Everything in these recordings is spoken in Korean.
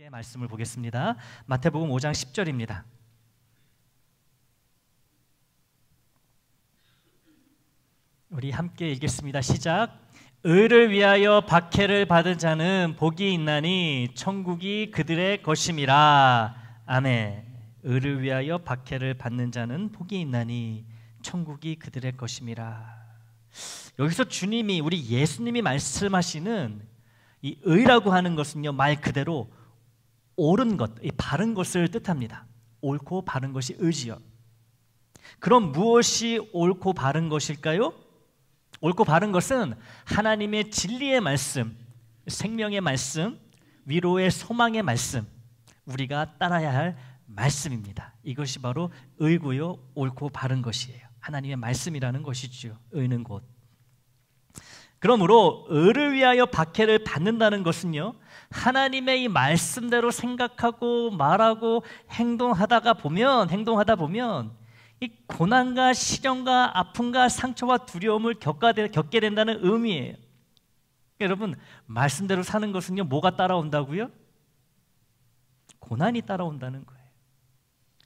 하나님의 말씀을 보겠습니다. 마태복음 5장 10절입니다. 우리 함께 읽겠습니다. 시작. 의를 위하여 박해를 받은 자는 복이 있나니 천국이 그들의 것임이라. 아멘. 의를 위하여 박해를 받는 자는 복이 있나니 천국이 그들의 것임이라. 여기서 주님이, 우리 예수님이 말씀하시는 이 의라고 하는 것은요, 말 그대로 옳은 것, 이 바른 것을 뜻합니다. 옳고 바른 것이 의지요. 그럼 무엇이 옳고 바른 것일까요? 옳고 바른 것은 하나님의 진리의 말씀, 생명의 말씀, 위로의 소망의 말씀, 우리가 따라야 할 말씀입니다. 이것이 바로 의고요, 옳고 바른 것이에요. 하나님의 말씀이라는 것이죠. 의는 곧. 그러므로 의를 위하여 박해를 받는다는 것은요, 하나님의 이 말씀대로 생각하고 말하고 행동하다 보면 이 고난과 시련과 아픔과 상처와 두려움을 겪게 된다는 의미예요. 여러분, 말씀대로 사는 것은요, 뭐가 따라온다고요? 고난이 따라온다는 거예요.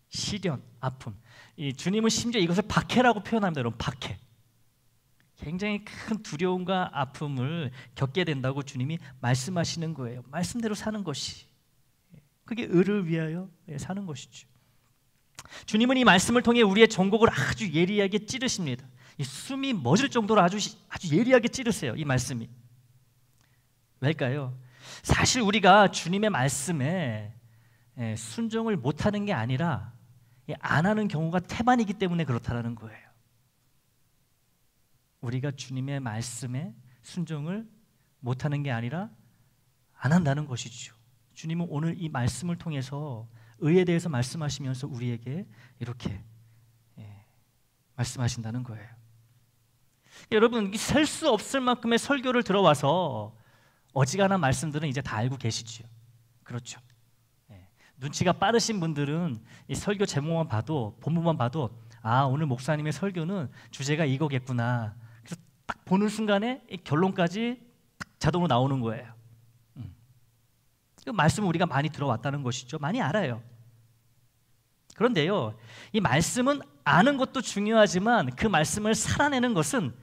시련, 아픔. 이 주님은 심지어 이것을 박해라고 표현합니다. 여러분, 박해. 굉장히 큰 두려움과 아픔을 겪게 된다고 주님이 말씀하시는 거예요. 말씀대로 사는 것이, 그게 의를 위하여 사는 것이죠. 주님은 이 말씀을 통해 우리의 전곡을 아주 예리하게 찌르십니다. 이 숨이 멎을 정도로 아주 예리하게 찌르세요. 이 말씀이. 왜일까요? 사실 우리가 주님의 말씀에 순종을 못하는 게 아니라 안 하는 경우가 태반이기 때문에 그렇다는 거예요. 우리가 주님의 말씀에 순종을 못하는 게 아니라 안 한다는 것이죠. 주님은 오늘 이 말씀을 통해서 의에 대해서 말씀하시면서 우리에게 이렇게 말씀하신다는 거예요. 여러분, 셀 수 없을 만큼의 설교를 들어와서 어지간한 말씀들은 이제 다 알고 계시죠. 그렇죠. 눈치가 빠르신 분들은 이 설교 제목만 봐도, 본문만 봐도, 아, 오늘 목사님의 설교는 주제가 이거겠구나. 그래서 딱 보는 순간에 이 결론까지 딱 자동으로 나오는 거예요. 그 말씀을 우리가 많이 들어왔다는 것이죠. 많이 알아요. 그런데요, 이 말씀은 아는 것도 중요하지만 그 말씀을 살아내는 것은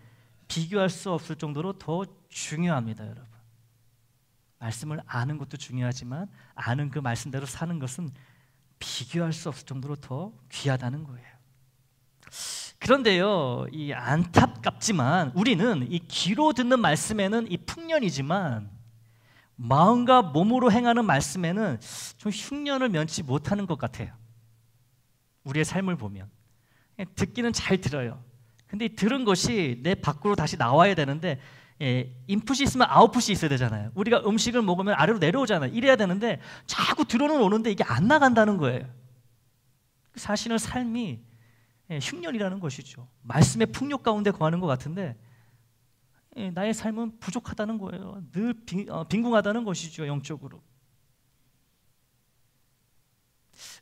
비교할 수 없을 정도로 더 중요합니다, 여러분. 말씀을 아는 것도 중요하지만 아는 그 말씀대로 사는 것은 비교할 수 없을 정도로 더 귀하다는 거예요. 그런데요, 이 안타깝지만 우리는 이 귀로 듣는 말씀에는 이 풍년이지만 마음과 몸으로 행하는 말씀에는 좀 흉년을 면치 못하는 것 같아요. 우리의 삶을 보면 듣기는 잘 들어요. 근데 이 들은 것이 내 밖으로 다시 나와야 되는데 인풋이 있으면 아웃풋이 있어야 되잖아요. 우리가 음식을 먹으면 아래로 내려오잖아요. 이래야 되는데 자꾸 들어는 오는데 이게 안 나간다는 거예요. 사실은 삶이 흉년이라는 것이죠. 말씀의 풍요 가운데 거하는 것 같은데 나의 삶은 부족하다는 거예요. 늘 빈궁하다는 것이죠, 영적으로.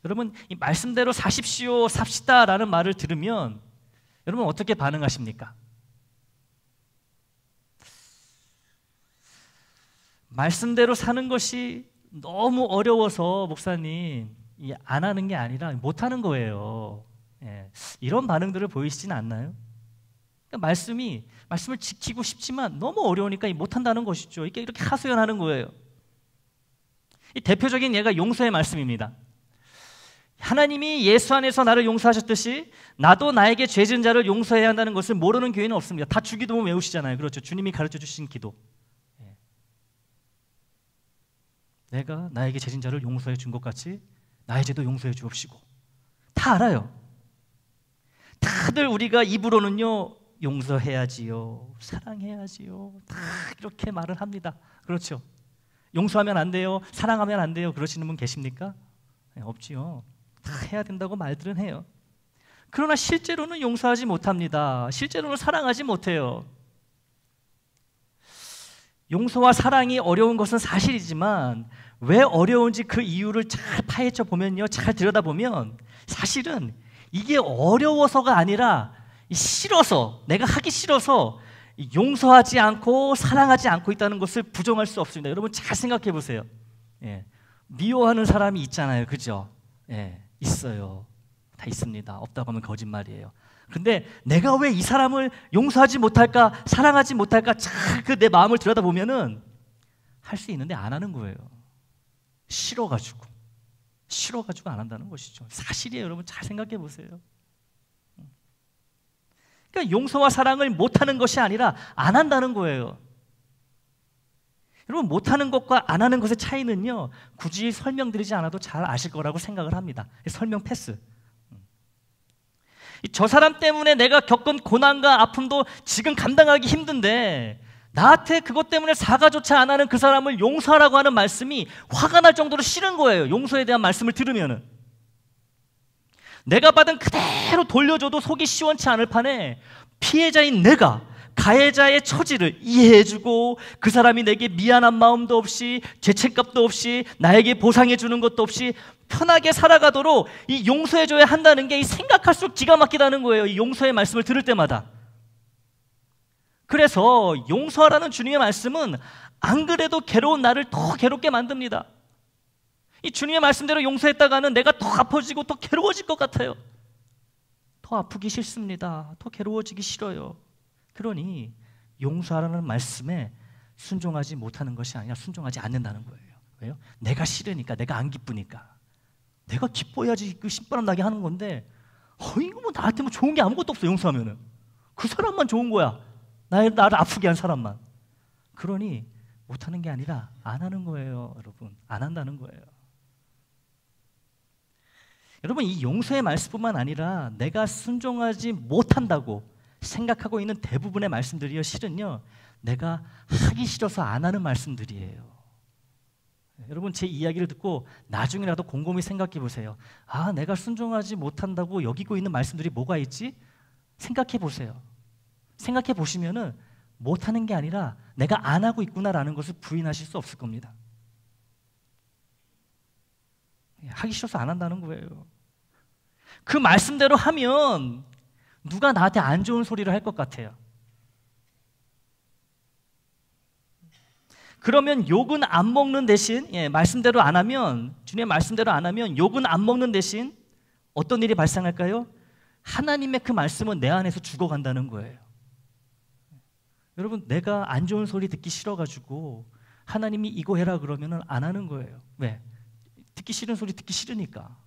여러분, 이 말씀대로 사십시오, 삽시다라는 말을 들으면 여러분 어떻게 반응하십니까? 말씀대로 사는 것이 너무 어려워서 목사님 안 하는 게 아니라 못하는 거예요. 이런 반응들을 보이시진 않나요? 그러니까 말씀을 지키고 싶지만 너무 어려우니까 못한다는 것이죠. 이렇게 하소연하는 거예요. 이 대표적인 예가 용서의 말씀입니다. 하나님이 예수 안에서 나를 용서하셨듯이 나도 나에게 죄 지은 자를 용서해야 한다는 것을 모르는 교회는 없습니다. 다 주기도문 외우시잖아요. 그렇죠. 주님이 가르쳐 주신 기도. 내가 나에게 죄 지은 자를 용서해 준 것 같이 나의 죄도 용서해 주옵시고. 다 알아요. 다들 우리가 입으로는요, 용서해야지요, 사랑해야지요, 다 이렇게 말을 합니다. 그렇죠. 용서하면 안 돼요, 사랑하면 안 돼요, 그러시는 분 계십니까? 없지요. 다 해야 된다고 말들은 해요. 그러나 실제로는 용서하지 못합니다. 실제로는 사랑하지 못해요. 용서와 사랑이 어려운 것은 사실이지만 왜 어려운지 그 이유를 잘 파헤쳐 보면요, 잘 들여다보면 사실은 이게 어려워서가 아니라 싫어서, 내가 하기 싫어서 용서하지 않고 사랑하지 않고 있다는 것을 부정할 수 없습니다. 여러분 잘 생각해 보세요. 미워하는 사람이 있잖아요. 그죠? 예, 있어요. 다 있습니다. 없다고 하면 거짓말이에요. 근데 내가 왜 이 사람을 용서하지 못할까, 사랑하지 못할까, 그 내 마음을 들여다보면은 할 수 있는데 안 하는 거예요. 싫어가지고 안 한다는 것이죠. 사실이에요. 여러분 잘 생각해 보세요. 그러니까 용서와 사랑을 못하는 것이 아니라 안 한다는 거예요. 여러분 못하는 것과 안 하는 것의 차이는요, 굳이 설명드리지 않아도 잘 아실 거라고 생각을 합니다. 설명 패스. 저 사람 때문에 내가 겪은 고난과 아픔도 지금 감당하기 힘든데 나한테 그것 때문에 사과조차 안 하는 그 사람을 용서하라고 하는 말씀이 화가 날 정도로 싫은 거예요. 용서에 대한 말씀을 들으면은. 내가 받은 그대로 돌려줘도 속이 시원치 않을 판에 피해자인 내가 가해자의 처지를 이해해주고 그 사람이 내게 미안한 마음도 없이 죄책감도 없이 나에게 보상해주는 것도 없이 편하게 살아가도록 이 용서해줘야 한다는 게 이 생각할수록 기가 막히다는 거예요. 이 용서의 말씀을 들을 때마다. 그래서 용서하라는 주님의 말씀은 안 그래도 괴로운 나를 더 괴롭게 만듭니다. 이 주님의 말씀대로 용서했다가는 내가 더 아파지고 더 괴로워질 것 같아요. 더 아프기 싫습니다. 더 괴로워지기 싫어요. 그러니 용서하라는 말씀에 순종하지 못하는 것이 아니라 순종하지 않는다는 거예요. 왜요? 내가 싫으니까, 내가 안 기쁘니까. 내가 기뻐야지 그 신바람 나게 하는 건데 이거 뭐 나한테 뭐 좋은 게 아무것도 없어. 용서하면은 그 사람만 좋은 거야. 나를 아프게 한 사람만. 그러니 못하는 게 아니라 안 하는 거예요. 여러분 안 한다는 거예요. 여러분 이 용서의 말씀뿐만 아니라 내가 순종하지 못한다고 생각하고 있는 대부분의 말씀들이요, 실은요 내가 하기 싫어서 안 하는 말씀들이에요. 여러분 제 이야기를 듣고 나중이라도 곰곰이 생각해 보세요. 내가 순종하지 못한다고 여기고 있는 말씀들이 뭐가 있지? 생각해 보세요. 생각해 보시면은 못하는 게 아니라 내가 안 하고 있구나라는 것을 부인하실 수 없을 겁니다. 하기 싫어서 안 한다는 거예요. 그 말씀대로 하면 누가 나한테 안 좋은 소리를 할 것 같아요. 그러면 욕은 안 먹는 대신 말씀대로 안 하면, 주님의 말씀대로 안 하면 욕은 안 먹는 대신 어떤 일이 발생할까요? 하나님의 그 말씀은 내 안에서 죽어간다는 거예요. 여러분 내가 안 좋은 소리 듣기 싫어가지고 하나님이 이거 해라 그러면 안 하는 거예요. 왜? 듣기 싫은 소리 듣기 싫으니까.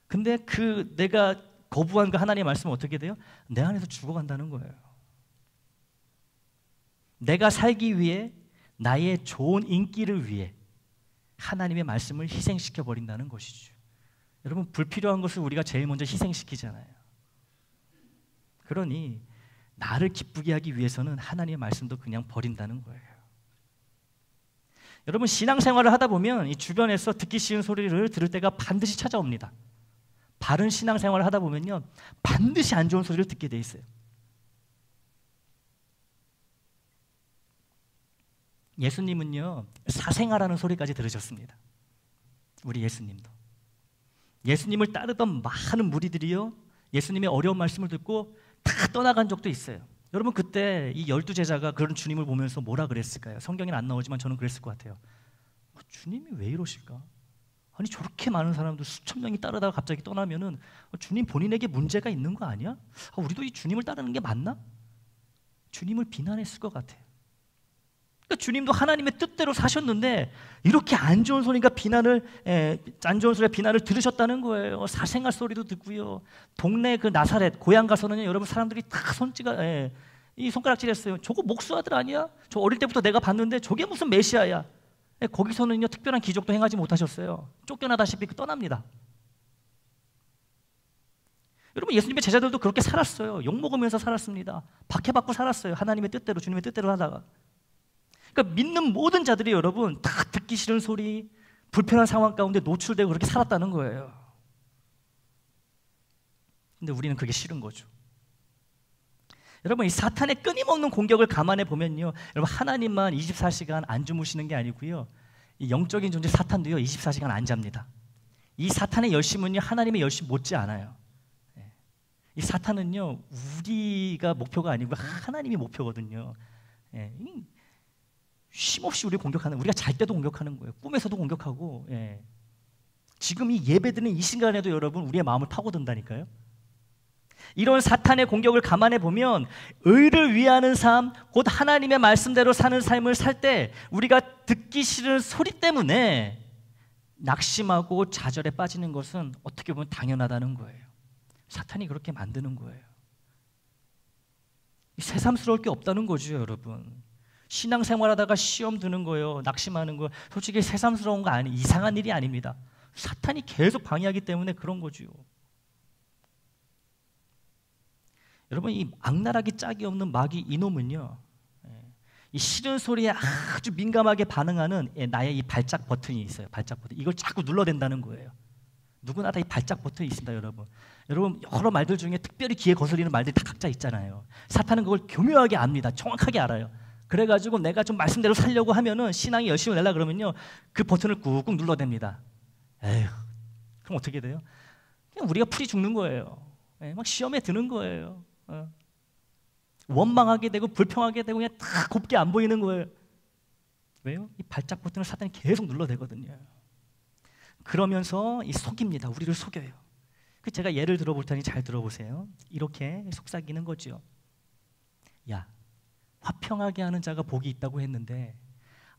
근데 그 내가 거부한 그 하나님의 말씀은 어떻게 돼요? 내 안에서 죽어간다는 거예요. 내가 살기 위해, 나의 좋은 인기를 위해 하나님의 말씀을 희생시켜 버린다는 것이죠. 여러분 불필요한 것을 우리가 제일 먼저 희생시키잖아요. 그러니 나를 기쁘게 하기 위해서는 하나님의 말씀도 그냥 버린다는 거예요. 여러분 신앙생활을 하다 보면 이 주변에서 듣기 싫은 소리를 들을 때가 반드시 찾아옵니다. 바른 신앙생활을 하다 보면요 반드시 안 좋은 소리를 듣게 돼 있어요. 예수님은요 사생아라는 소리까지 들으셨습니다. 우리 예수님도. 예수님을 따르던 많은 무리들이요 예수님의 어려운 말씀을 듣고 다 떠나간 적도 있어요. 여러분 그때 이 12제자가 그런 주님을 보면서 뭐라 그랬을까요? 성경에는 안 나오지만 저는 그랬을 것 같아요. 주님이 왜 이러실까? 아니 저렇게 많은 사람들 수천 명이 따르다가 갑자기 떠나면은 주님 본인에게 문제가 있는 거 아니야? 우리도 이 주님을 따르는 게 맞나? 주님을 비난했을 것 같아요. 그러니까 주님도 하나님의 뜻대로 사셨는데 이렇게 안 좋은 소리가 안 좋은 소리가 비난을 들으셨다는 거예요. 사생활 소리도 듣고요. 동네 그 나사렛 고향 가서는요 여러분 사람들이 다 이 손가락질했어요. 저거 목수 아들 아니야? 저 어릴 때부터 내가 봤는데 저게 무슨 메시아야? 거기서는요 특별한 기적도 행하지 못하셨어요. 쫓겨나다시피 떠납니다. 여러분 예수님의 제자들도 그렇게 살았어요. 욕먹으면서 살았습니다. 박해받고 살았어요. 하나님의 뜻대로, 주님의 뜻대로 하다가. 그러니까 믿는 모든 자들이 여러분 다 듣기 싫은 소리, 불편한 상황 가운데 노출되고 그렇게 살았다는 거예요. 근데 우리는 그게 싫은 거죠. 여러분 이 사탄의 끊임없는 공격을 감안해 보면요 여러분 하나님만 24시간 안 주무시는 게 아니고요 이 영적인 존재 사탄도요 24시간 안 잡니다. 이 사탄의 열심은요 하나님의 열심 못지 않아요. 이 사탄은요 우리가 목표가 아니고 하나님이 목표거든요. 쉼없이 우리 공격하는, 우리가 잘 때도 공격하는 거예요. 꿈에서도 공격하고. 예. 지금 이 예배드리는 이 시간에도 여러분 우리의 마음을 파고든다니까요. 이런 사탄의 공격을 감안해 보면 의를 위하는 삶, 곧 하나님의 말씀대로 사는 삶을 살 때 우리가 듣기 싫은 소리 때문에 낙심하고 좌절에 빠지는 것은 어떻게 보면 당연하다는 거예요. 사탄이 그렇게 만드는 거예요. 새삼스러울 게 없다는 거죠, 여러분. 신앙생활하다가 시험 드는 거예요, 낙심하는 거, 솔직히 새삼스러운 거 아니, 이상한 일이 아닙니다. 사탄이 계속 방해하기 때문에 그런 거죠. 여러분, 이 악랄하기 짝이 없는 마귀 이놈은요, 이 싫은 소리에 아주 민감하게 반응하는 나의 이 발작 버튼이 있어요. 발작 버튼. 이걸 자꾸 눌러댄다는 거예요. 누구나 다 이 발작 버튼이 있습니다, 여러분. 여러분, 여러 말들 중에 특별히 귀에 거슬리는 말들이 다 각자 있잖아요. 사탄은 그걸 교묘하게 압니다. 정확하게 알아요. 그래가지고 내가 좀 말씀대로 살려고 하면은, 신앙이 열심히 내려 그러면요, 그 버튼을 꾹꾹 눌러댑니다. 에휴, 그럼 어떻게 돼요? 그냥 우리가 풀이 죽는 거예요. 막 시험에 드는 거예요. 원망하게 되고 불평하게 되고 그냥 다 곱게 안 보이는 거예요. 왜요? 이 발작 버튼을 사탄이 계속 눌러대거든요. 그러면서 이 속입니다. 우리를 속여요. 제가 예를 들어볼 테니 잘 들어보세요. 이렇게 속삭이는 거죠. 야, 화평하게 하는 자가 복이 있다고 했는데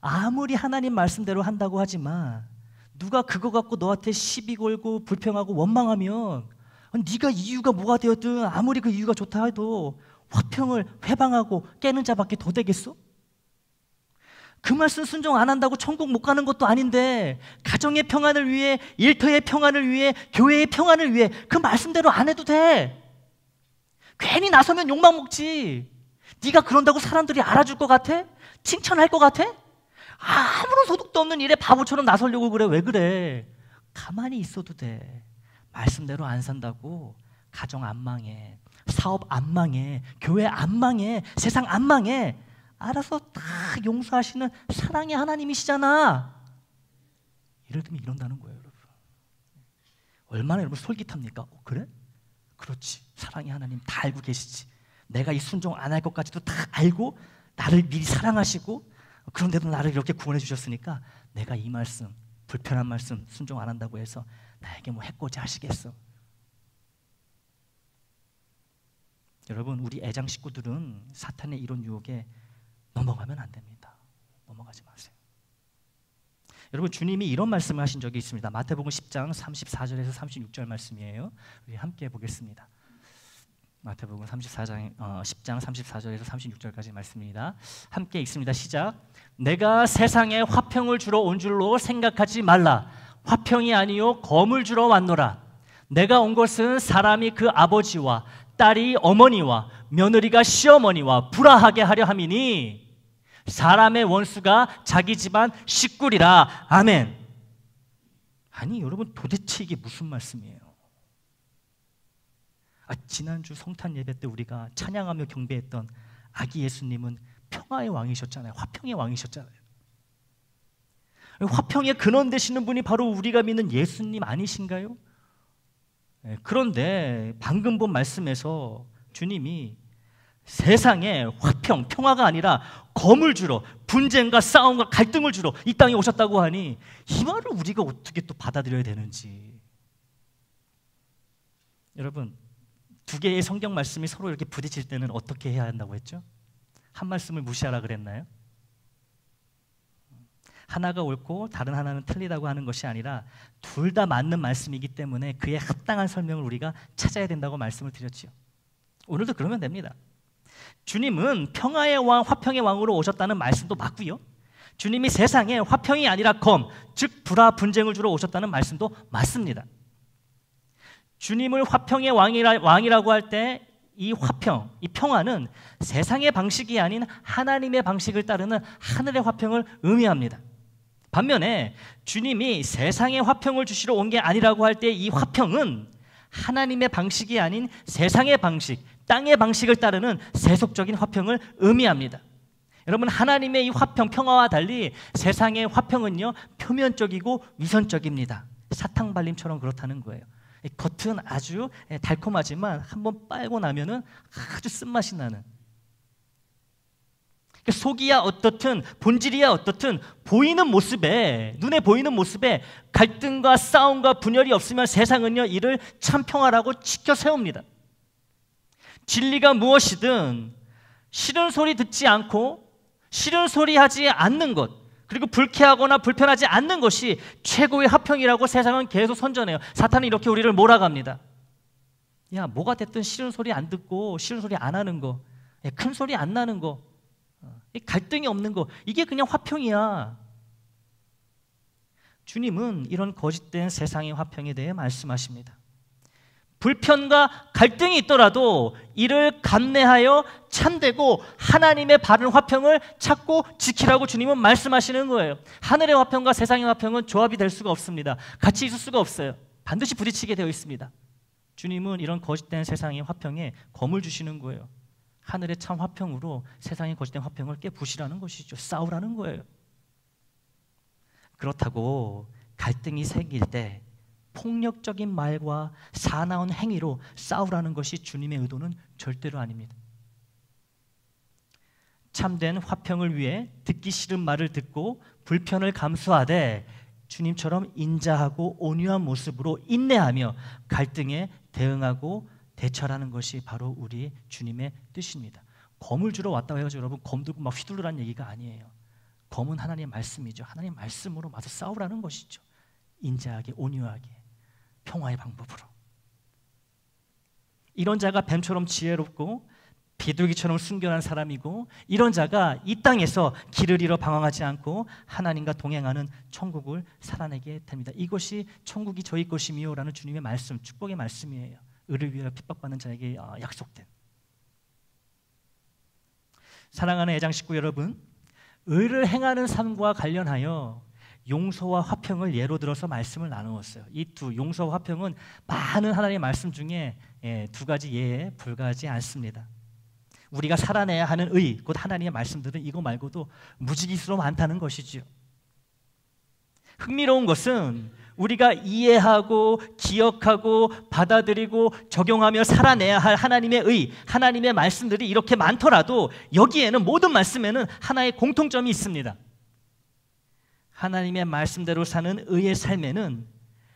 아무리 하나님 말씀대로 한다고 하지만 누가 그거 갖고 너한테 시비 걸고 불평하고 원망하면 네가 이유가 뭐가 되었든 아무리 그 이유가 좋다 해도 화평을 회방하고 깨는 자밖에 더 되겠어? 그 말씀 순종 안 한다고 천국 못 가는 것도 아닌데 가정의 평안을 위해, 일터의 평안을 위해, 교회의 평안을 위해 그 말씀대로 안 해도 돼. 괜히 나서면 욕만 먹지. 네가 그런다고 사람들이 알아줄 것 같아? 칭찬할 것 같아? 아무런 소득도 없는 일에 바보처럼 나서려고 그래. 왜 그래? 가만히 있어도 돼. 말씀대로 안 산다고 가정 안 망해, 사업 안 망해, 교회 안 망해, 세상 안 망해. 알아서 다 용서하시는 사랑의 하나님이시잖아. 예를 들면 이런다는 거예요, 여러분. 얼마나 여러분 솔깃합니까? 그래? 그렇지. 사랑의 하나님 다 알고 계시지. 내가 이 순종 안 할 것까지도 다 알고 나를 미리 사랑하시고 그런데도 나를 이렇게 구원해 주셨으니까 내가 이 말씀, 불편한 말씀 순종 안 한다고 해서 나에게 뭐 해코지 하시겠어? 여러분, 우리 애장 식구들은 사탄의 이런 유혹에 넘어가면 안 됩니다. 넘어가지 마세요. 여러분, 주님이 이런 말씀을 하신 적이 있습니다. 마태복음 10장 34절에서 36절 말씀이에요. 우리 함께 보겠습니다. 마태복음 10장 34절에서 36절까지 말씀입니다. 함께 읽습니다. 시작. 내가 세상에 화평을 주러 온 줄로 생각하지 말라. 화평이 아니요 검을 주러 왔노라. 내가 온 것은 사람이 그 아버지와 딸이 어머니와 며느리가 시어머니와 불화하게 하려 함이니 사람의 원수가 자기 집안 식구리라. 아멘. 아니 여러분, 도대체 이게 무슨 말씀이에요? 지난주 성탄 예배 때 우리가 찬양하며 경배했던 아기 예수님은 평화의 왕이셨잖아요. 화평의 왕이셨잖아요. 화평의 근원 되시는 분이 바로 우리가 믿는 예수님 아니신가요? 그런데 방금 본 말씀에서 주님이 세상에 화평, 평화가 아니라 검을 주러, 분쟁과 싸움과 갈등을 주러 이 땅에 오셨다고 하니 이 말을 우리가 어떻게 또 받아들여야 되는지. 여러분, 두 개의 성경 말씀이 서로 이렇게 부딪힐 때는 어떻게 해야 한다고 했죠? 한 말씀을 무시하라 그랬나요? 하나가 옳고 다른 하나는 틀리다고 하는 것이 아니라 둘 다 맞는 말씀이기 때문에 그에 합당한 설명을 우리가 찾아야 된다고 말씀을 드렸지요. 오늘도 그러면 됩니다. 주님은 평화의 왕, 화평의 왕으로 오셨다는 말씀도 맞고요. 주님이 세상에 화평이 아니라 검, 즉 불화, 분쟁을 주러 오셨다는 말씀도 맞습니다. 주님을 화평의 왕이라고 할 때 이 화평, 이 평화는 세상의 방식이 아닌 하나님의 방식을 따르는 하늘의 화평을 의미합니다. 반면에 주님이 세상의 화평을 주시러 온 게 아니라고 할 때 이 화평은 하나님의 방식이 아닌 세상의 방식, 땅의 방식을 따르는 세속적인 화평을 의미합니다. 여러분, 하나님의 이 화평, 평화와 달리 세상의 화평은요 표면적이고 위선적입니다. 사탕발림처럼 그렇다는 거예요. 겉은 아주 달콤하지만 한번 빨고 나면은 아주 쓴맛이 나는. 속이야 어떻든 본질이야 어떻든 보이는 모습에, 눈에 보이는 모습에 갈등과 싸움과 분열이 없으면 세상은요 이를 참 평화라고 지켜 세웁니다. 진리가 무엇이든 싫은 소리 듣지 않고 싫은 소리 하지 않는 것, 그리고 불쾌하거나 불편하지 않는 것이 최고의 화평이라고 세상은 계속 선전해요. 사탄은 이렇게 우리를 몰아갑니다. 야, 뭐가 됐든 싫은 소리 안 듣고 싫은 소리 안 하는 거, 큰 소리 안 나는 거, 갈등이 없는 거, 이게 그냥 화평이야. 주님은 이런 거짓된 세상의 화평에 대해 말씀하십니다. 불편과 갈등이 있더라도 이를 감내하여 참되고 하나님의 바른 화평을 찾고 지키라고 주님은 말씀하시는 거예요. 하늘의 화평과 세상의 화평은 조합이 될 수가 없습니다. 같이 있을 수가 없어요. 반드시 부딪히게 되어 있습니다. 주님은 이런 거짓된 세상의 화평에 검을 주시는 거예요. 하늘의 참 화평으로 세상의 거짓된 화평을 깨부시라는 것이죠. 싸우라는 거예요. 그렇다고 갈등이 생길 때 폭력적인 말과 사나운 행위로 싸우라는 것이 주님의 의도는 절대로 아닙니다. 참된 화평을 위해 듣기 싫은 말을 듣고 불편을 감수하되 주님처럼 인자하고 온유한 모습으로 인내하며 갈등에 대응하고 대처하는 것이 바로 우리 주님의 뜻입니다. 검을 주러 왔다고 해가지고 여러분 검 들고 막 휘둘르라는 얘기가 아니에요. 검은 하나님의 말씀이죠. 하나님의 말씀으로 와서 싸우라는 것이죠. 인자하게, 온유하게, 평화의 방법으로. 이런 자가 뱀처럼 지혜롭고 비둘기처럼 순결한 사람이고, 이런 자가 이 땅에서 길을 잃어 방황하지 않고 하나님과 동행하는 천국을 살아내게 됩니다. 이것이 천국이 저희 것이미요 라는 주님의 말씀, 축복의 말씀이에요. 의를 위하여 핍박받는 자에게 약속된. 사랑하는 애장 식구 여러분, 의를 행하는 삶과 관련하여 용서와 화평을 예로 들어서 말씀을 나누었어요. 이 두, 용서와 화평은 많은 하나님의 말씀 중에 두 가지 예에 불과하지 않습니다. 우리가 살아내야 하는 의, 곧 하나님의 말씀들은 이거 말고도 무지기수로 많다는 것이죠. 흥미로운 것은 우리가 이해하고 기억하고 받아들이고 적용하며 살아내야 할 하나님의 의, 하나님의 말씀들이 이렇게 많더라도 여기에는, 모든 말씀에는 하나의 공통점이 있습니다. 하나님의 말씀대로 사는 의의 삶에는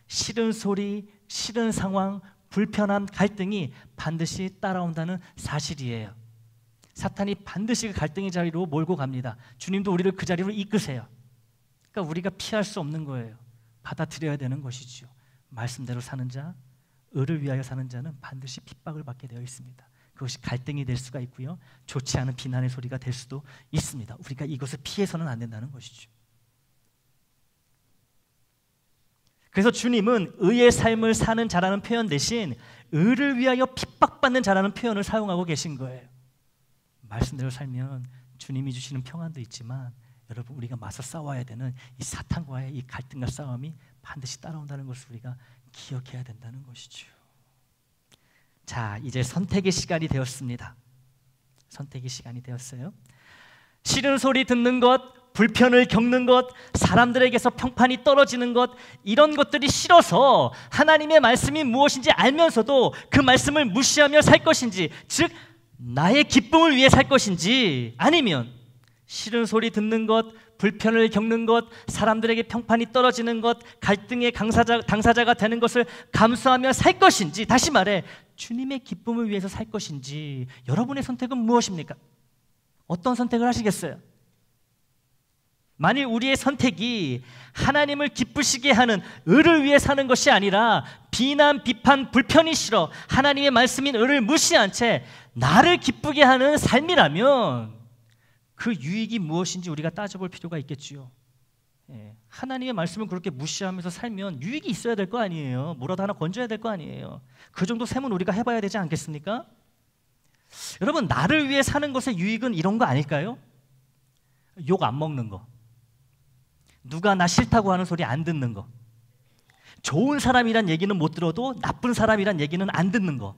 싫은 소리, 싫은 상황, 불편한 갈등이 반드시 따라온다는 사실이에요. 사탄이 반드시 그 갈등의 자리로 몰고 갑니다. 주님도 우리를 그 자리로 이끄세요. 그러니까 우리가 피할 수 없는 거예요. 받아들여야 되는 것이죠. 말씀대로 사는 자, 의를 위하여 사는 자는 반드시 핍박을 받게 되어 있습니다. 그것이 갈등이 될 수가 있고요, 좋지 않은 비난의 소리가 될 수도 있습니다. 우리가 이것을 피해서는 안 된다는 것이죠. 그래서 주님은 의의 삶을 사는 자라는 표현 대신 의를 위하여 핍박받는 자라는 표현을 사용하고 계신 거예요. 말씀대로 살면 주님이 주시는 평안도 있지만 여러분, 우리가 맞서 싸워야 되는 이 사탄과의 이 갈등과 싸움이 반드시 따라온다는 것을 우리가 기억해야 된다는 것이죠. 자, 이제 선택의 시간이 되었습니다. 선택의 시간이 되었어요. 싫은 소리 듣는 것, 불편을 겪는 것, 사람들에게서 평판이 떨어지는 것, 이런 것들이 싫어서 하나님의 말씀이 무엇인지 알면서도 그 말씀을 무시하며 살 것인지, 즉 나의 기쁨을 위해 살 것인지, 아니면 싫은 소리 듣는 것, 불편을 겪는 것, 사람들에게 평판이 떨어지는 것, 갈등의 당사자가 되는 것을 감수하며 살 것인지, 다시 말해 주님의 기쁨을 위해서 살 것인지, 여러분의 선택은 무엇입니까? 어떤 선택을 하시겠어요? 만일 우리의 선택이 하나님을 기쁘시게 하는 의를 위해 사는 것이 아니라 비난, 비판, 불편이 싫어 하나님의 말씀인 의를 무시한 채 나를 기쁘게 하는 삶이라면 그 유익이 무엇인지 우리가 따져볼 필요가 있겠지요. 하나님의 말씀을 그렇게 무시하면서 살면 유익이 있어야 될 거 아니에요. 뭐라도 하나 건져야 될 거 아니에요. 그 정도 셈은 우리가 해봐야 되지 않겠습니까? 여러분, 나를 위해 사는 것의 유익은 이런 거 아닐까요? 욕 안 먹는 거, 누가 나 싫다고 하는 소리 안 듣는 거, 좋은 사람이란 얘기는 못 들어도 나쁜 사람이란 얘기는 안 듣는 거,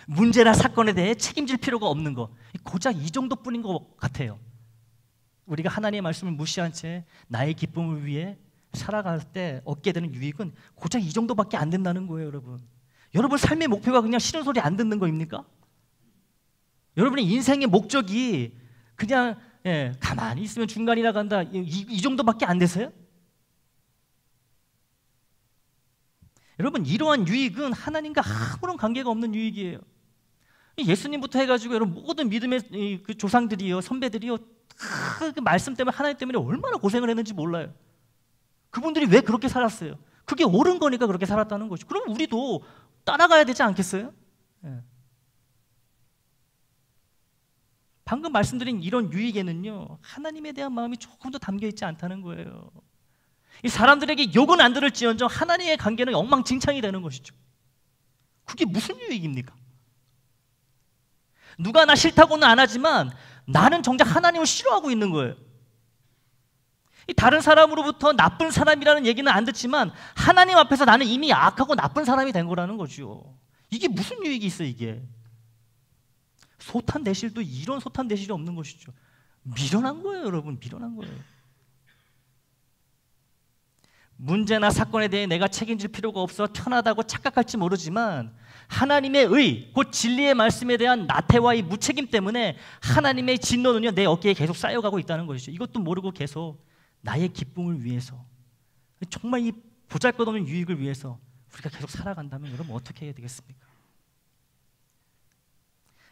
문제나 사건에 대해 책임질 필요가 없는 거, 고작 이 정도뿐인 것 같아요. 우리가 하나님의 말씀을 무시한 채 나의 기쁨을 위해 살아갈 때 얻게 되는 유익은 고작 이 정도밖에 안 된다는 거예요. 여러분 삶의 목표가 그냥 싫은 소리 안 듣는 거입니까? 여러분의 인생의 목적이 그냥 예, 가만히 있으면 중간이 나간다. 이 정도밖에 안 되세요? 여러분, 이러한 유익은 하나님과 아무런 관계가 없는 유익이에요. 예수님부터 해가지고 여러분 모든 믿음의 그 조상들이요, 선배들이요, 그 말씀 때문에, 하나님 때문에 얼마나 고생을 했는지 몰라요. 그분들이 왜 그렇게 살았어요? 그게 옳은 거니까 그렇게 살았다는 거죠. 그럼 우리도 따라가야 되지 않겠어요? 예. 방금 말씀드린 이런 유익에는요, 하나님에 대한 마음이 조금 더 담겨 있지 않다는 거예요. 이 사람들에게 욕은 안 들을지언정 하나님의 관계는 엉망진창이 되는 것이죠. 그게 무슨 유익입니까? 누가 나 싫다고는 안 하지만 나는 정작 하나님을 싫어하고 있는 거예요. 다른 사람으로부터 나쁜 사람이라는 얘기는 안 듣지만 하나님 앞에서 나는 이미 악하고 나쁜 사람이 된 거라는 거죠. 이게 무슨 유익이 있어요, 이게? 소탄대실도 이런 소탄대실이 없는 것이죠. 미련한 거예요, 여러분. 미련한 거예요. 문제나 사건에 대해 내가 책임질 필요가 없어 편하다고 착각할지 모르지만 하나님의 의, 곧 진리의 말씀에 대한 나태와 이 무책임 때문에 하나님의 진노는요, 내 어깨에 계속 쌓여가고 있다는 것이죠. 이것도 모르고 계속 나의 기쁨을 위해서, 정말 이 보잘것없는 유익을 위해서 우리가 계속 살아간다면 여러분 어떻게 해야 되겠습니까?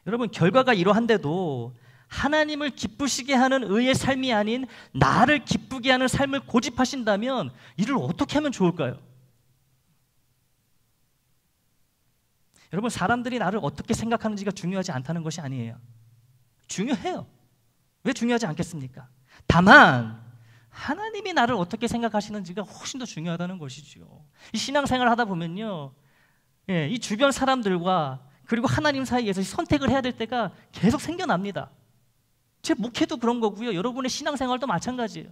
여러분, 결과가 이러한데도 하나님을 기쁘시게 하는 의의 삶이 아닌 나를 기쁘게 하는 삶을 고집하신다면 이를 어떻게 하면 좋을까요? 여러분, 사람들이 나를 어떻게 생각하는지가 중요하지 않다는 것이 아니에요. 중요해요. 왜 중요하지 않겠습니까? 다만 하나님이 나를 어떻게 생각하시는지가 훨씬 더 중요하다는 것이죠. 이 신앙생활을 하다 보면요, 이 주변 사람들과 그리고 하나님 사이에서 선택을 해야 될 때가 계속 생겨납니다. 제 목회도 그런 거고요, 여러분의 신앙생활도 마찬가지예요.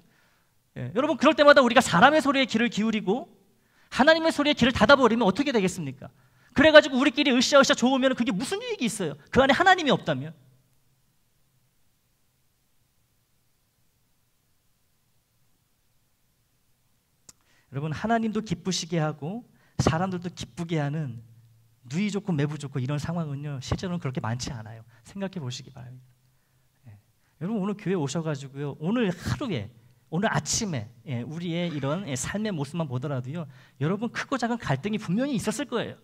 여러분, 그럴 때마다 우리가 사람의 소리에 귀를 기울이고 하나님의 소리에 귀를 닫아버리면 어떻게 되겠습니까? 그래가지고 우리끼리 으쌰으쌰 좋으면 그게 무슨 유익이 있어요? 그 안에 하나님이 없다면. 여러분, 하나님도 기쁘시게 하고 사람들도 기쁘게 하는 누이 좋고 매부 좋고 이런 상황은요, 실제로는 그렇게 많지 않아요. 생각해 보시기 바랍니다. 여러분, 오늘 교회 오셔가지고요, 오늘 하루에, 오늘 아침에 우리의 이런 삶의 모습만 보더라도요, 여러분 크고 작은 갈등이 분명히 있었을 거예요.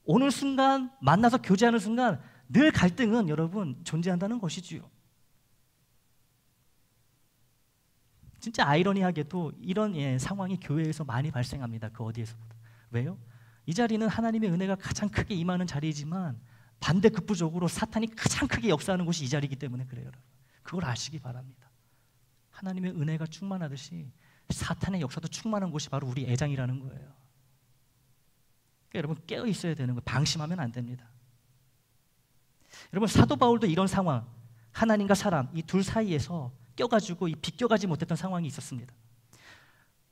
오늘 순간 만나서 교제하는 순간 늘 갈등은 여러분 존재한다는 것이지요. 진짜 아이러니하게도 이런 상황이 교회에서 많이 발생합니다. 그 어디에서보다. 왜요? 이 자리는 하나님의 은혜가 가장 크게 임하는 자리이지만 반대급부적으로 사탄이 가장 크게 역사하는 곳이 이 자리이기 때문에 그래요, 여러분. 그걸 아시기 바랍니다. 하나님의 은혜가 충만하듯이 사탄의 역사도 충만한 곳이 바로 우리 애장이라는 거예요. 그러니까 여러분, 깨어 있어야 되는 거예요. 방심하면 안 됩니다. 여러분, 사도 바울도 이런 상황, 하나님과 사람 이 둘 사이에서 껴가지고 비껴가지 못했던 상황이 있었습니다.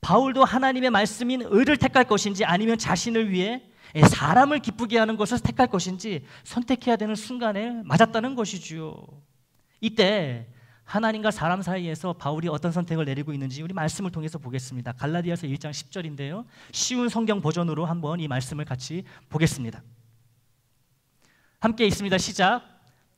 바울도 하나님의 말씀인 의를 택할 것인지 아니면 자신을 위해 사람을 기쁘게 하는 것을 택할 것인지 선택해야 되는 순간에 맞았다는 것이죠. 이때 하나님과 사람 사이에서 바울이 어떤 선택을 내리고 있는지 우리 말씀을 통해서 보겠습니다. 갈라디아서 1장 10절인데요. 쉬운 성경 버전으로 한번 이 말씀을 같이 보겠습니다. 함께 있습니다. 시작.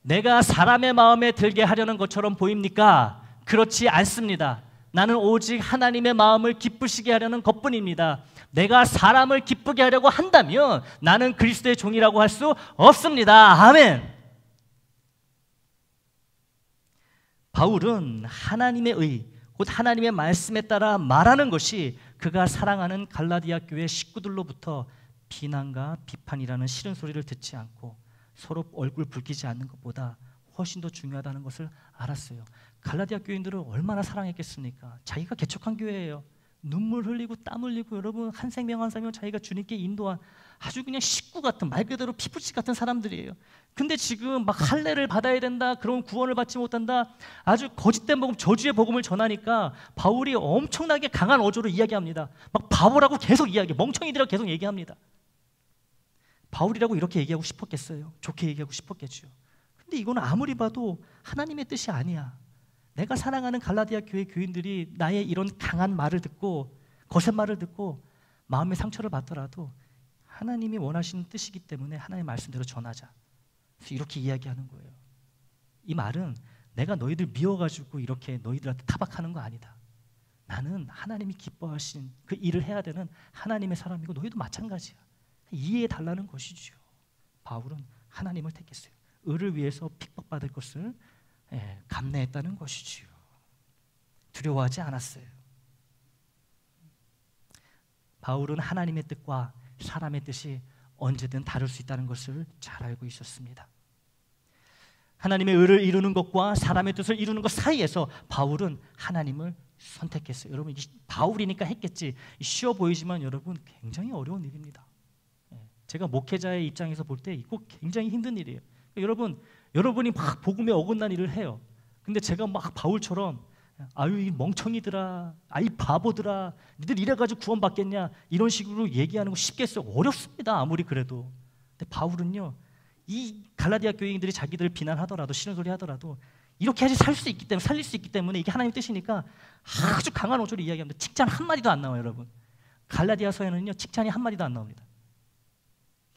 내가 사람의 마음에 들게 하려는 것처럼 보입니까? 그렇지 않습니다. 나는 오직 하나님의 마음을 기쁘시게 하려는 것뿐입니다. 내가 사람을 기쁘게 하려고 한다면 나는 그리스도의 종이라고 할 수 없습니다. 아멘. 바울은 하나님의 의, 곧 하나님의 말씀에 따라 말하는 것이 그가 사랑하는 갈라디아 교회 식구들로부터 비난과 비판이라는 싫은 소리를 듣지 않고 서로 얼굴 붉히지 않는 것보다 훨씬 더 중요하다는 것을 알았어요. 갈라디아 교인들을 얼마나 사랑했겠습니까? 자기가 개척한 교회예요. 눈물 흘리고 땀 흘리고 여러분 한 생명 한 생명 자기가 주님께 인도한 아주 그냥 식구 같은, 말 그대로 피부치 같은 사람들이에요. 근데 지금 막 할례를 받아야 된다, 그런 구원을 받지 못한다, 아주 거짓된 복음, 저주의 복음을 전하니까 바울이 엄청나게 강한 어조로 이야기합니다. 막 바보라고 계속 이야기, 멍청이들이라고 계속 얘기합니다. 바울이라고 이렇게 얘기하고 싶었겠어요? 좋게 얘기하고 싶었겠죠. 근데 이거는 아무리 봐도 하나님의 뜻이 아니야. 내가 사랑하는 갈라디아 교회 교인들이 나의 이런 강한 말을 듣고, 거센 말을 듣고 마음의 상처를 받더라도 하나님이 원하시는 뜻이기 때문에 하나님의 말씀대로 전하자. 그래서 이렇게 이야기하는 거예요. 이 말은 내가 너희들 미워가지고 이렇게 너희들한테 타박하는 거 아니다. 나는 하나님이 기뻐하신 그 일을 해야 되는 하나님의 사람이고 너희도 마찬가지야. 이해해 달라는 것이지요. 바울은 하나님을 택했어요. 의를 위해서 핍박받을 것을 감내했다는 것이지요. 두려워하지 않았어요. 바울은 하나님의 뜻과 사람의 뜻이 언제든 다를 수 있다는 것을 잘 알고 있었습니다. 하나님의 의를 이루는 것과 사람의 뜻을 이루는 것 사이에서 바울은 하나님을 선택했어요. 여러분, 바울이니까 했겠지. 쉬워 보이지만 여러분 굉장히 어려운 일입니다. 제가 목회자의 입장에서 볼 때 이거 굉장히 힘든 일이에요. 여러분이 막 복음에 어긋난 일을 해요. 근데 제가 막 바울처럼 아유 이 멍청이들아, 아이 바보들아, 니들 이래가지고 구원받겠냐 이런 식으로 얘기하는 거 쉽겠어요? 어렵습니다. 아무리 그래도. 근데 바울은요, 이 갈라디아 교인들이 자기들을 비난하더라도 싫은 소리 하더라도 이렇게 해야지 살릴 수 있기 때문에 이게 하나님의 뜻이니까 아주 강한 어조로 이야기합니다. 칭찬 한마디도 안 나와요. 여러분, 갈라디아서에는요 칭찬이 한마디도 안 나옵니다.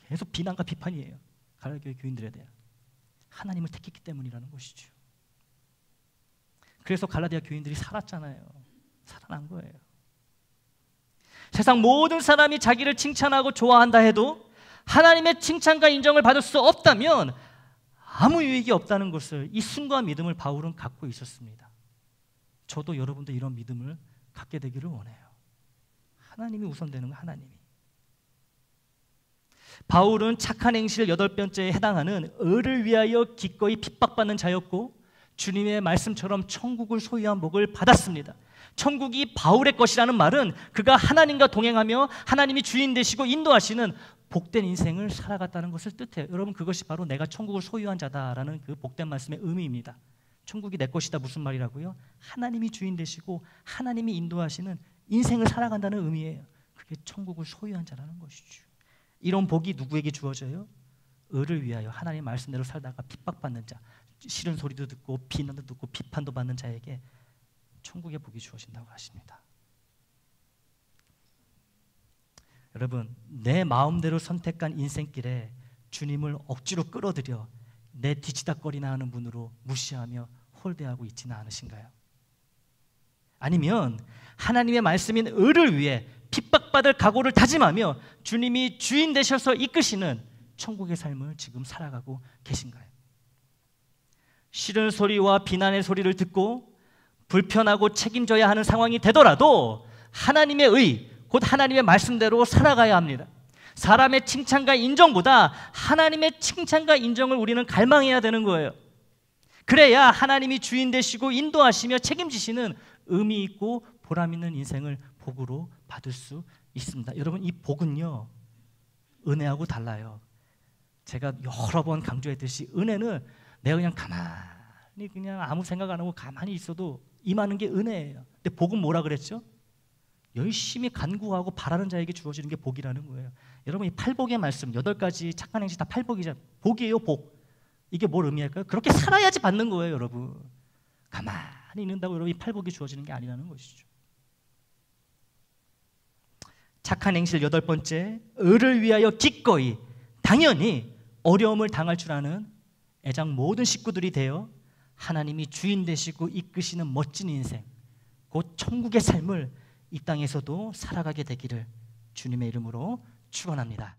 계속 비난과 비판이에요. 갈라디아 교인들에 대한. 하나님을 택했기 때문이라는 것이죠. 그래서 갈라디아 교인들이 살았잖아요. 살아난 거예요. 세상 모든 사람이 자기를 칭찬하고 좋아한다 해도 하나님의 칭찬과 인정을 받을 수 없다면 아무 유익이 없다는 것을, 이 순수한 믿음을 바울은 갖고 있었습니다. 저도 여러분도 이런 믿음을 갖게 되기를 원해요. 하나님이 우선되는 거, 하나님이. 바울은 착한 행실 8번째에 해당하는 의를 위하여 기꺼이 핍박받는 자였고 주님의 말씀처럼 천국을 소유한 복을 받았습니다. 천국이 바울의 것이라는 말은 그가 하나님과 동행하며 하나님이 주인 되시고 인도하시는 복된 인생을 살아갔다는 것을 뜻해요. 여러분, 그것이 바로 내가 천국을 소유한 자다라는 그 복된 말씀의 의미입니다. 천국이 내 것이다 무슨 말이라고요? 하나님이 주인 되시고 하나님이 인도하시는 인생을 살아간다는 의미예요. 그게 천국을 소유한 자라는 것이죠. 이런 복이 누구에게 주어져요? 의를 위하여 하나님의 말씀대로 살다가 핍박받는 자, 싫은 소리도 듣고 비난도 듣고 비판도 받는 자에게 천국의 복이 주어진다고 하십니다. 여러분, 내 마음대로 선택한 인생길에 주님을 억지로 끌어들여 내 뒤치다거리나 하는 분으로 무시하며 홀대하고 있지는 않으신가요? 아니면 하나님의 말씀인 의를 위해 핍박받을 각오를 다짐하며 주님이 주인 되셔서 이끄시는 천국의 삶을 지금 살아가고 계신가요? 싫은 소리와 비난의 소리를 듣고 불편하고 책임져야 하는 상황이 되더라도 하나님의 의, 곧 하나님의 말씀대로 살아가야 합니다. 사람의 칭찬과 인정보다 하나님의 칭찬과 인정을 우리는 갈망해야 되는 거예요. 그래야 하나님이 주인 되시고 인도하시며 책임지시는 의미 있고 보람 있는 인생을 복으로 받을 수 있습니다. 여러분, 이 복은요 은혜하고 달라요. 제가 여러 번 강조했듯이 은혜는 내가 그냥 가만히 그냥 아무 생각 안 하고 가만히 있어도 임하는 게 은혜예요. 근데 복은 뭐라 그랬죠? 열심히 간구하고 바라는 자에게 주어지는 게 복이라는 거예요. 여러분, 이 팔복의 말씀 8가지 착한 행실 다 팔복이잖아요. 복이에요, 복. 이게 뭘 의미할까요? 그렇게 살아야지 받는 거예요, 여러분. 가만히 있는다고 여러분 이 팔복이 주어지는 게 아니라는 것이죠. 착한 행실 8번째, 의를 위하여 기꺼이, 당연히 어려움을 당할 줄 아는 애장 모든 식구들이 되어 하나님이 주인 되시고 이끄시는 멋진 인생, 곧 천국의 삶을 이 땅에서도 살아가게 되기를 주님의 이름으로 축원합니다.